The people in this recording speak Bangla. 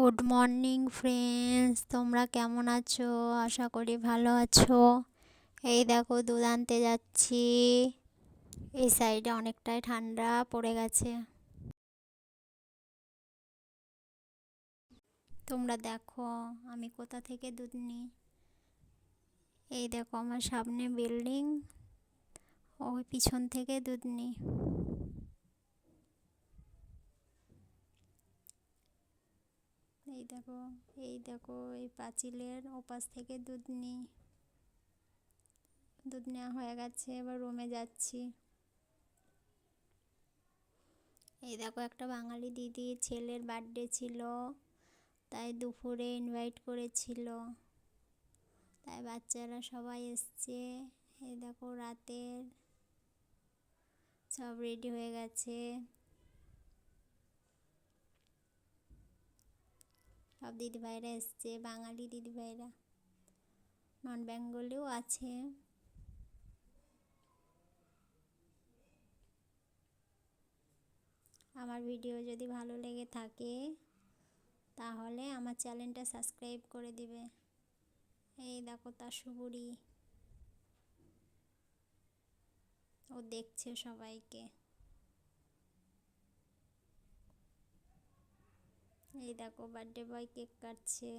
গুড মর্নিং ফ্রেন্ডস, তোমরা কেমন আছো? আশা করি ভালো আছো। এই দেখো, দুধ আনতে যাচ্ছি। এই সাইডে অনেকটাই ঠান্ডা পড়ে গেছে। তোমরা দেখো আমি কোথা থেকে দুধ নিই। এই দেখো আমার সামনে বিল্ডিং, ওই পিছন থেকে দুধ নিই। এই দেখো, এই পাঁচিলের ওপাশ থেকে দুধ নিই। দুধ নেওয়া হয়ে গেছে, এবার রুমে যাচ্ছি। এই দেখো, একটা বাঙালি দিদি ছেলের বার্থডে ছিল, তাই দুপুরে ইনভাইট করেছিল, তাই বাচ্চারা সবাই এসছে। এই দেখো রাতের সব রেডি হয়ে গেছে, সব দিদিভাইরা এসছে, বাঙালি দিদিভাইরা, নন বেঙ্গলিও আছে। আমার ভিডিও যদি ভালো লেগে থাকে তাহলে আমার চ্যানেলটা সাবস্ক্রাইব করে দিবে। এই দেখো তার সুপুরি, ও দেখছে সবাইকে। এই দেখো বার্থডে বয় কেক কাটছে।